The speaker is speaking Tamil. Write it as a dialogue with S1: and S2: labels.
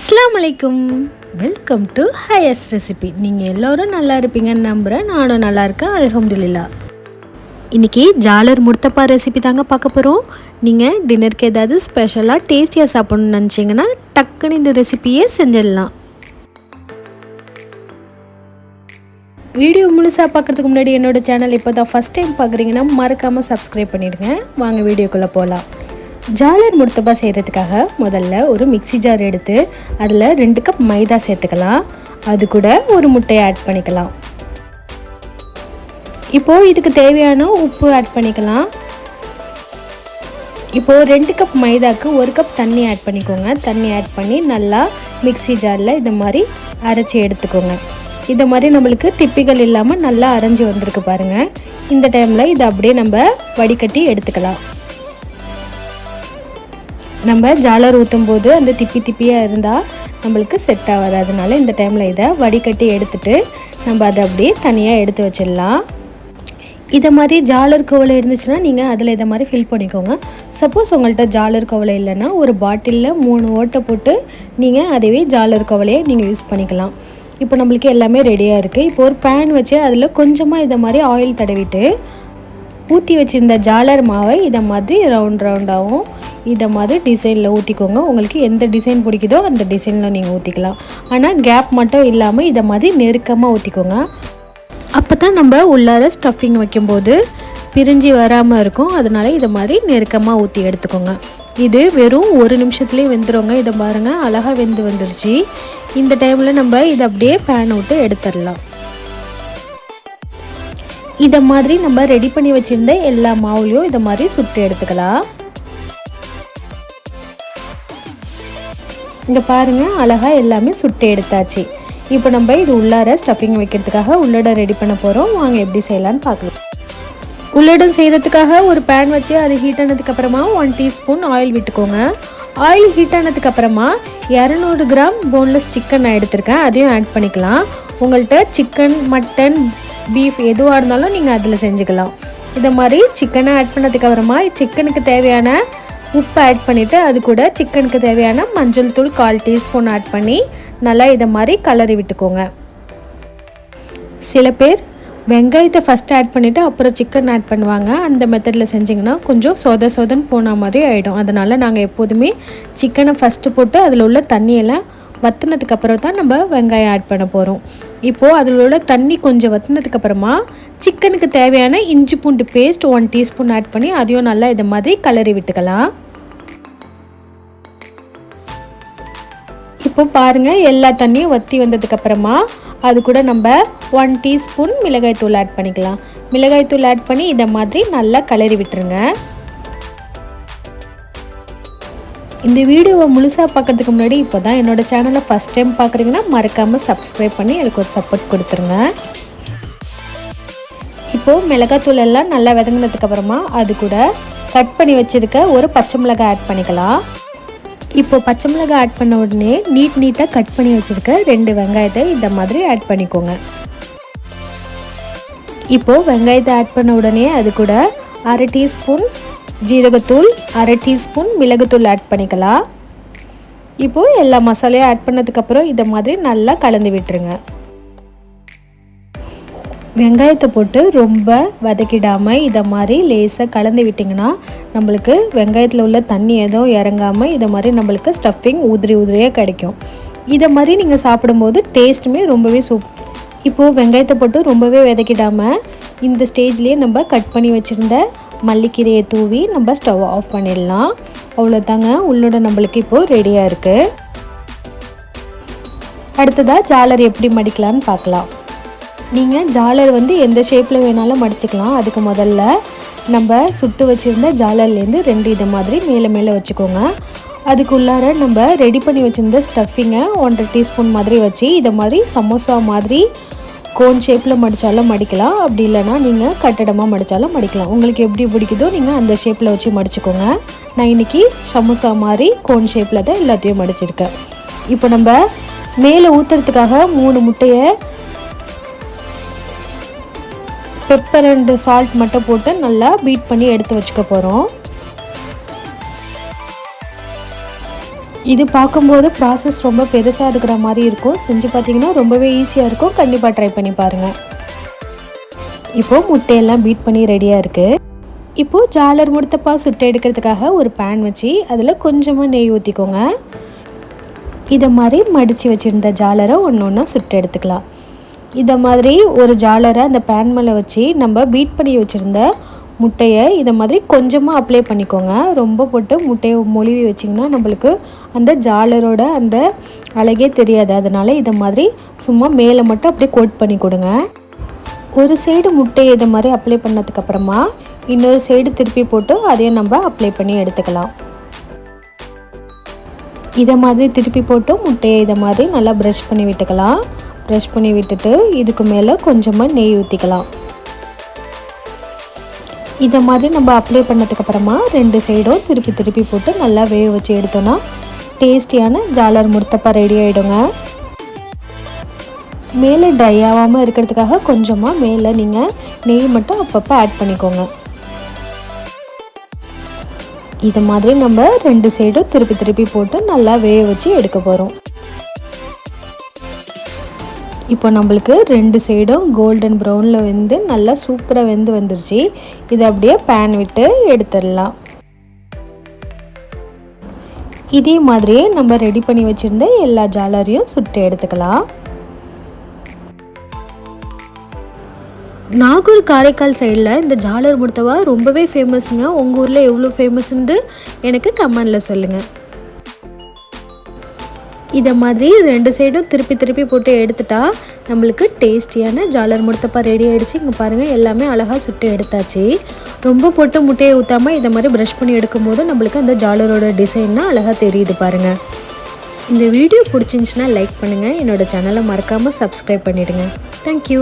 S1: அஸ்ஸலாமு அலைக்கும். Welcome to highest recipe. நீங்கள் எல்லோரும் நல்லா இருப்பீங்கன்னு நம்புகிறேன். நானும் நல்லா இருக்கேன், அல்ஹம்துலில்லாஹ். இன்றைக்கி ஜாலர் முர்த்தப்பா ரெசிபி தாங்க பார்க்க போகிறோம். நீங்கள் டின்னருக்கு ஏதாவது ஸ்பெஷலாக டேஸ்டியாக சாப்பிட்ணுன்னு நினச்சிங்கன்னா டக்குன்னு இந்த ரெசிபியே செஞ்சிடலாம். வீடியோ முழுசாக பார்க்குறதுக்கு முன்னாடி என்னோடய சேனல் இப்போ தான் ஃபஸ்ட் டைம் பார்க்குறீங்கன்னா மறக்காமல் சப்ஸ்கிரைப் பண்ணிவிடுங்க. வாங்க வீடியோக்குள்ளே போகலாம். ஜாலர் முர்த்தபா செய்கிறதுக்காக முதல்ல ஒரு மிக்ஸி ஜார் எடுத்து அதில் 2 கப் மைதா சேர்த்துக்கலாம். அது கூட ஒரு முட்டையை ஆட் பண்ணிக்கலாம். இப்போது இதுக்கு தேவையான உப்பு ஆட் பண்ணிக்கலாம். இப்போது 2 கப் மைதாவுக்கு 1 கப் தண்ணி ஆட் பண்ணிக்கோங்க. தண்ணி ஆட் பண்ணி நல்லா மிக்ஸி ஜாரில் இது மாதிரி அரைச்சி எடுத்துக்கோங்க. இதை மாதிரி நம்மளுக்கு திப்பிகள் இல்லாமல் நல்லா அரைஞ்சி வந்திருக்கு பாருங்கள். இந்த டைமில் இதை அப்படியே நம்ம வடிகட்டி எடுத்துக்கலாம். நம்ம ஜாலர் ஊற்றும் போது அந்த திப்பியாக இருந்தால் நம்மளுக்கு செட் ஆகாது. அதனால இந்த டைமில் இதை வடிகட்டி எடுத்துகிட்டு நம்ம அதை அப்படியே தனியாக எடுத்து வச்சிடலாம். இதை மாதிரி ஜாலர் கவலை இருந்துச்சுன்னா நீங்கள் அதில் இதை மாதிரி ஃபில் பண்ணிக்கோங்க. சப்போஸ் உங்கள்கிட்ட ஜாலர் கவலை இல்லைன்னா ஒரு பாட்டிலில் 3 ஓட்டை போட்டு நீங்கள் அதுவே ஜாலர் கவலையை நீங்கள் யூஸ் பண்ணிக்கலாம். இப்போ நம்மளுக்கு எல்லாமே ரெடியாக இருக்குது. இப்போ ஒரு பேன் வச்சு அதில் கொஞ்சமாக இதை மாதிரி ஆயில் தடவிட்டு ஊற்றி வச்சுருந்த ஜாலர் மாவை இதை மாதிரி ரவுண்டாகவும் இதை மாதிரி டிசைனில் ஊற்றிக்கோங்க. உங்களுக்கு எந்த டிசைன் பிடிக்குதோ அந்த டிசைனில் நீங்கள் ஊற்றிக்கலாம். ஆனால் கேப் மட்டும் இல்லாமல் இதை மாதிரி நெருக்கமாக ஊற்றிக்கோங்க. அப்போ தான் நம்ம உள்ளார ஸ்டஃபிங் வைக்கும்போது பிரிஞ்சு வராமல் இருக்கும். அதனால் இதை மாதிரி நெருக்கமாக ஊற்றி எடுத்துக்கோங்க. இது வெறும் 1 நிமிஷத்துலேயே வெந்துடுங்க. இதை பாருங்கள், அழகாக வந்துருச்சு. இந்த டைமில் நம்ம இதை அப்படியே பேன் விட்டு எடுத்துடலாம். இதை மாதிரி நம்ம ரெடி பண்ணி வச்சுருந்த எல்லா மாவுலையும் இதை மாதிரி சுட்டு எடுத்துக்கலாம். இங்கே பாருங்கள், அழகாக எல்லாமே சுட்டு எடுத்தாச்சு. இப்போ நம்ம இது உள்ளார ஸ்டஃபிங் வைக்கிறதுக்காக உள்ளடம் ரெடி பண்ண போகிறோம். வாங்க எப்படி செய்யலான்னு பார்க்கலாம். உள்ளடம் செய்கிறதுக்காக ஒரு பேன் வச்சு அது ஹீட் ஆனதுக்கப்புறமா 1 டீஸ்பூன் ஆயில் விட்டுக்கோங்க. ஆயில் ஹீட் ஆனதுக்கப்புறமா 200 கிராம் போன்லெஸ் சிக்கன் நான் எடுத்திருக்கேன். அதையும் ஆட் பண்ணிக்கலாம். உங்கள்கிட்ட சிக்கன், மட்டன், பீஃப் எதுவாக இருந்தாலும் நீங்கள் அதில் செஞ்சுக்கலாம். இதை மாதிரி சிக்கனை ஆட் பண்ணதுக்கப்புறமா சிக்கனுக்கு தேவையான உப்பு ஆட் பண்ணிவிட்டு அது கூட சிக்கனுக்கு தேவையான மஞ்சள் தூள் 1/4 டீஸ்பூன் ஆட் பண்ணி நல்லா இதை மாதிரி கலரி விட்டுக்கோங்க. சில பேர் வெங்காயத்தை ஃபஸ்ட்டு ஆட் பண்ணிவிட்டு அப்புறம் சிக்கன் ஆட் பண்ணுவாங்க. அந்த மெத்தடில் செஞ்சிங்கன்னா கொஞ்சம் சொதன்னு போன மாதிரி ஆகிடும். அதனால் நாங்கள் எப்போதுமே சிக்கனை ஃபஸ்ட்டு போட்டு அதில் உள்ள தண்ணியெல்லாம் வற்றினதுக்கப்புறம் தான் நம்ம வெங்காயம் ஆட் பண்ண போகிறோம். இப்போது அதில் உள்ள தண்ணி கொஞ்சம் வற்றினதுக்கப்புறமா சிக்கனுக்கு தேவையான இஞ்சி பூண்டு பேஸ்ட் 1 டீஸ்பூன் ஆட் பண்ணி அதையும் நல்லா இதை மாதிரி கலரி விட்டுக்கலாம். இப்போ பாருங்கள், எல்லா தண்ணியும் வற்றி வந்ததுக்கப்புறமா அது கூட நம்ம 1 டீஸ்பூன் மிளகாய்த்தூள் ஆட் பண்ணிக்கலாம். மிளகாய்த்தூள் ஆட் பண்ணி இதை மாதிரி நல்லா கலரி விட்டுருங்க. இந்த வீடியோவை முழுசாக பார்க்குறதுக்கு முன்னாடி இப்போ தான் என்னோடய சேனலை ஃபஸ்ட் டைம் பார்க்குறீங்கன்னா மறக்காமல் சப்ஸ்கிரைப் பண்ணி எனக்கு ஒரு சப்போர்ட் கொடுத்துருங்க. இப்போது மிளகாத்தூள் எல்லாம் நல்லா வதங்கினதுக்கப்புறமா அது கூட கட் பண்ணி வச்சுருக்க ஒரு பச்சை மிளகாய் ஆட் பண்ணிக்கலாம். இப்போது பச்சை மிளகாய் ஆட் பண்ண உடனே நீட்டாக கட் பண்ணி வச்சுருக்க 2 வெங்காயத்தை இந்த மாதிரி ஆட் பண்ணிக்கோங்க. இப்போது வெங்காயத்தை ஆட் பண்ண உடனே அது கூட 1/2 டீஸ்பூன் ஜீரகத்தூள், 1/2 டீஸ்பூன் மிளகுத்தூள் ஆட் பண்ணிக்கலாம். இப்போது எல்லா மசாலையும் ஆட் பண்ணதுக்கப்புறம் இதை மாதிரி நல்லா கலந்து விட்டுருங்க. வெங்காயத்தை போட்டு ரொம்ப வதக்கிடாமல் இதை மாதிரி லேசாக கலந்து விட்டிங்கன்னா நம்மளுக்கு வெங்காயத்தில் உள்ள தண்ணி எதுவும் இறங்காமல் இதை மாதிரி நம்மளுக்கு ஸ்டஃபிங் உதிரியாக கிடைக்கும். இதை மாதிரி நீங்கள் சாப்பிடும்போது டேஸ்ட்டுமே ரொம்பவே இப்போது வெங்காயத்தை போட்டு ரொம்பவே வதக்கிடாமல் இந்த ஸ்டேஜ்லேயே நம்ம கட் பண்ணி வச்சுருந்த மல்லிக்கீரையை தூவி நம்ம ஸ்டவ் ஆஃப் பண்ணிடலாம். அவ்வளோதாங்க, உள்ளோட நம்மளுக்கு இப்போது ரெடியாக இருக்குது. அடுத்ததாக ஜாலர் எப்படி மடிக்கலான்னு பார்க்கலாம். நீங்கள் ஜாலர் எந்த ஷேப்பில் வேணாலும் மடிச்சுக்கலாம். அதுக்கு முதல்ல நம்ம சுட்டு வச்சுருந்த ஜாலர்லேருந்து 2 இதை மாதிரி மேலே வச்சுக்கோங்க. அதுக்கு உள்ளார நம்ம ரெடி பண்ணி வச்சுருந்த ஸ்டஃபிங்கை 1/2 டீஸ்பூன் மாதிரி வச்சு இதை மாதிரி சமோசா மாதிரி கோன் ஷேப்பில் மடித்தாலும் மடிக்கலாம். அப்படி இல்லைனா நீங்கள் கட்டடமாக மடித்தாலும் மடிக்கலாம். உங்களுக்கு எப்படி பிடிக்குதோ நீங்கள் அந்த ஷேப்பில் வச்சு மடிச்சுக்கோங்க. நான் இன்றைக்கி சமோசா மாதிரி கோன் ஷேப்பில் தான் எல்லாத்தையும் மடிச்சிருக்கேன். இப்போ நம்ம மேலே ஊற்றுறதுக்காக 3 முட்டையை பெப்பர் அண்ட் சால்ட் மட்டும் போட்டு நல்லா பீட் பண்ணி எடுத்து வச்சுக்க போகிறோம். இது பார்க்கும்போது ப்ராசஸ் ரொம்ப பெருசாக இருக்கிற மாதிரி இருக்கும். செஞ்சு பார்த்தீங்கன்னா ரொம்பவே ஈஸியாக இருக்கும். கண்டிப்பாக ட்ரை பண்ணி பாருங்கள். இப்போது முட்டையெல்லாம் பீட் பண்ணி ரெடியாக இருக்குது. இப்போது ஜாலர் முடுத்தப்பா சுட்டு எடுக்கிறதுக்காக ஒரு பேன் வச்சு அதில் கொஞ்சமாக நெய் ஊற்றிக்கோங்க. இதை மாதிரி மடித்து வச்சுருந்த ஜாலரை ஒன்று ஒன்றா சுட்டு எடுத்துக்கலாம். இதை மாதிரி ஒரு ஜாலரை அந்த பேன் மேலே வச்சு நம்ம பீட் பண்ணி வச்சுருந்த முட்டையை இதை மாதிரி கொஞ்சமாக அப்ளை பண்ணிக்கோங்க. ரொம்ப போட்டு முட்டையை மொழிவி வச்சிங்கன்னா நம்மளுக்கு அந்த ஜாலரோட அந்த அழகே தெரியாது. அதனால் இதை மாதிரி சும்மா மேலே மட்டும் அப்படியே கோட் பண்ணி கொடுங்க. ஒரு சைடு முட்டையை இதை மாதிரி அப்ளை பண்ணதுக்கப்புறமா இன்னொரு சைடு திருப்பி போட்டு அதையும் நம்ம அப்ளை பண்ணி எடுத்துக்கலாம். இதை மாதிரி திருப்பி போட்டு முட்டையை இதை மாதிரி நல்லா ப்ரஷ் பண்ணி விட்டுக்கலாம். ப்ரஷ் பண்ணி விட்டுட்டு இதுக்கு மேலே கொஞ்சமாக நெய் ஊற்றிக்கலாம். இதை மாதிரி நம்ம அப்ளை பண்ணதுக்கப்புறமா 2 சைடும் திருப்பி போட்டு நல்லா வேக வச்சு எடுத்தோன்னா டேஸ்டியான ஜாலர் முடுத்தப்பா ரெடி ஆகிடுங்க. மேலே ட்ரை ஆகாமல் இருக்கிறதுக்காக கொஞ்சமாக மேலே நீங்கள் நெய் மட்டும் அப்பப்போ ஆட் பண்ணிக்கோங்க. இது மாதிரி நம்ம 2 சைடும் திருப்பி போட்டு நல்லா வேக வச்சு எடுக்க போகிறோம். இப்போ நம்மளுக்கு 2 சைடும் கோல்டன் ப்ரௌனில் வெந்து நல்லா சூப்பராக வந்துருச்சு. இதை அப்படியே பேன் விட்டு எடுத்துடலாம். இதே மாதிரியே நம்ம ரெடி பண்ணி வச்சுருந்த எல்லா ஜாலரையும் சுட்டு எடுத்துக்கலாம். நாகூர் காரைக்கால் சைடில் இந்த ஜாலர் முடுத்தப்பா ரொம்பவே ஃபேமஸுங்க. உங்கள் ஊரில் எவ்வளோ ஃபேமஸ்ன்ட்டு எனக்கு கமெண்டில் சொல்லுங்கள். இதை மாதிரி 2 சைடும் திருப்பி போட்டு எடுத்துட்டா நம்மளுக்கு டேஸ்டியான ஜாலர் முடுத்தப்பா ரெடி ஆகிடுச்சு. இங்கே பாருங்கள், எல்லாமே அழகாக சுட்டு எடுத்தாச்சு. ரொம்ப போட்டு முட்டையை ஊற்றாமல் இதை மாதிரி ப்ரஷ் பண்ணி எடுக்கும்போது நம்மளுக்கு அந்த ஜாலரோட டிசைன்னா அழகாக தெரியுது பாருங்கள். இந்த வீடியோ பிடிச்சிருந்துச்சின்னா லைக் பண்ணுங்கள். என்னோடய சேனலை மறக்காமல் சப்ஸ்கிரைப் பண்ணிவிடுங்க. தேங்க்யூ.